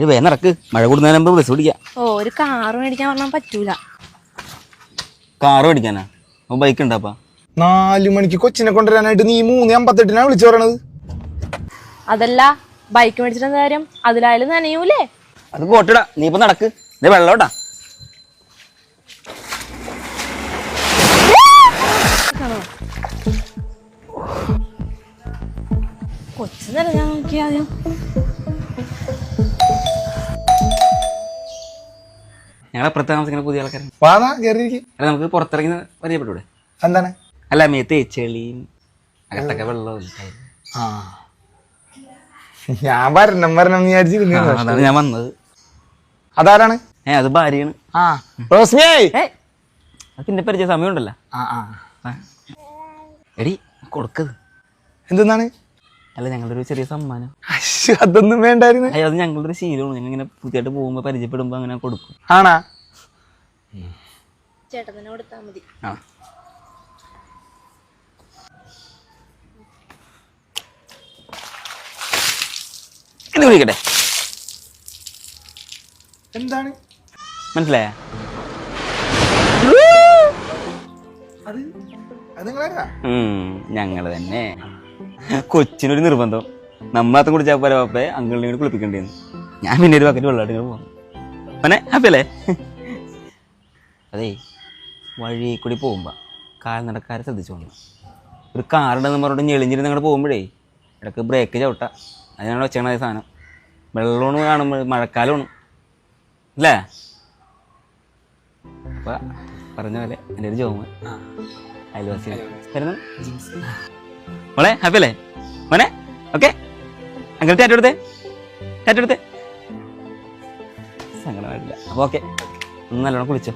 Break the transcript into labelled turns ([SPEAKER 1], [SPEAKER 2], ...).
[SPEAKER 1] വേഗം നടക്ക്, മഴ കൂടുന്നതിന് മുമ്പ് ബസ് പിടിക്കാം.
[SPEAKER 2] ഒരു കാറ് മേടിക്കാൻ പറഞ്ഞാൽ പറ്റൂല.
[SPEAKER 1] കാറ് മേടിക്കാനാ? ബൈക്ക് ഉണ്ടാപ്പാ?
[SPEAKER 3] 4 മണിക്ക് കൊച്ചിനെ കൊണ്ടുവരാനായിട്ട് നീ 3:58 വിളിച്ചു പറയണത്.
[SPEAKER 2] അതല്ല, ബൈക്ക് മേടിച്ചിട്ട് കാര്യം, അതിലായാലും നനയൂലേ?
[SPEAKER 1] അത് പോട്ടിടാ, നീ ഇപ്പൊ നടക്ക്. ഇതേ വെള്ളോട്ടാ.
[SPEAKER 2] കൊച്ചു നിറഞ്ഞാ നോക്കിയാദ്യം.
[SPEAKER 1] ഞങ്ങളെ അപ്പുറത്ത് താമസിക്കുന്ന പുതിയ ആൾക്കാരാണ്.
[SPEAKER 3] വാതാ കേറിയിരിക്കും.
[SPEAKER 1] അല്ല, നമുക്ക് പുറത്തിറങ്ങി പരിചയപ്പെട്ടൂടെ?
[SPEAKER 3] എന്താണ്?
[SPEAKER 1] അല്ല, മേത്ത് ചെളിയും അകത്തൊക്കെ വെള്ളവും.
[SPEAKER 3] ഞാൻ വരണം വിചാരിച്ചിരുന്നു.
[SPEAKER 1] അതാണ് ഞാൻ വന്നത്.
[SPEAKER 3] അതാരാണ്?
[SPEAKER 1] അത് ഭാര്യയാണ്. അത് പിന്നെ പരിചയ സമയം ഉണ്ടല്ലോ. എടി കൊടുക്കത്
[SPEAKER 3] എന്താണ്?
[SPEAKER 1] അല്ല, ഞങ്ങളുടെ ഒരു ചെറിയ സമ്മാനം.
[SPEAKER 3] അതൊന്നും വേണ്ടായിരുന്നു.
[SPEAKER 1] അയ്യോ, അത് ഞങ്ങളുടെ ഒരു ശീലമാണ്. ഞങ്ങൾ ഇങ്ങനെ പുതിയതായിട്ട് പോകുമ്പോ പരിചയപ്പെടുമ്പോ അങ്ങനെ കൊടുക്കും.
[SPEAKER 3] ആണാ?
[SPEAKER 2] ചേട്ടനെ കൊടുത്താ മതി.
[SPEAKER 1] ഇത് വിളിക്കട്ടെ.
[SPEAKER 3] എന്താണ്
[SPEAKER 1] മനസ്സിലായ? ഞങ്ങള് തന്നെ. കൊച്ചിനൊരു നിർബന്ധം, നമ്മളത്തും കുടിച്ചാൽ പോലെ പാപ്പേ അങ്കിളിനെ കൂടി കുളിപ്പിക്കേണ്ടിന്ന്. ഞാൻ പിന്നെ ഒരു ബക്കറ്റ് വെള്ളമായിട്ട് ഇങ്ങനെ പോകും. പിന്നെ ഹാപ്പി അല്ലേ? അതേ, വഴി കൂടി പോകുമ്പോ കാൽനടക്കാരെ ശ്രദ്ധിച്ചോളൂ. ഒരു കാറുണ്ടെന്ന് പറഞ്ഞിട്ട് ഞെളിഞ്ഞിരുന്ന് അങ്ങോട്ട് പോകുമ്പോഴേ ഇടയ്ക്ക് ബ്രേക്ക് ചവിട്ടാ. അതിനാണ് വെച്ചേക്കണ സാധനം. വെള്ളമാണ് കാണുമ്പോൾ മഴക്കാലമാണ് അല്ലേ? അപ്പൊ പറഞ്ഞ പോലെ എൻ്റെ ഒരു ജോമ് അയൽവാസി മോളെ. ഹാപ്പി അല്ലേ മോനെ? ഓക്കെ, അങ്ങനെ ടാറ്റെടുത്തേ സങ്കടമായിട്ടില്ല. അപ്പൊ ഓക്കെ, ഒന്ന് നല്ലോണം കുളിച്ചോ.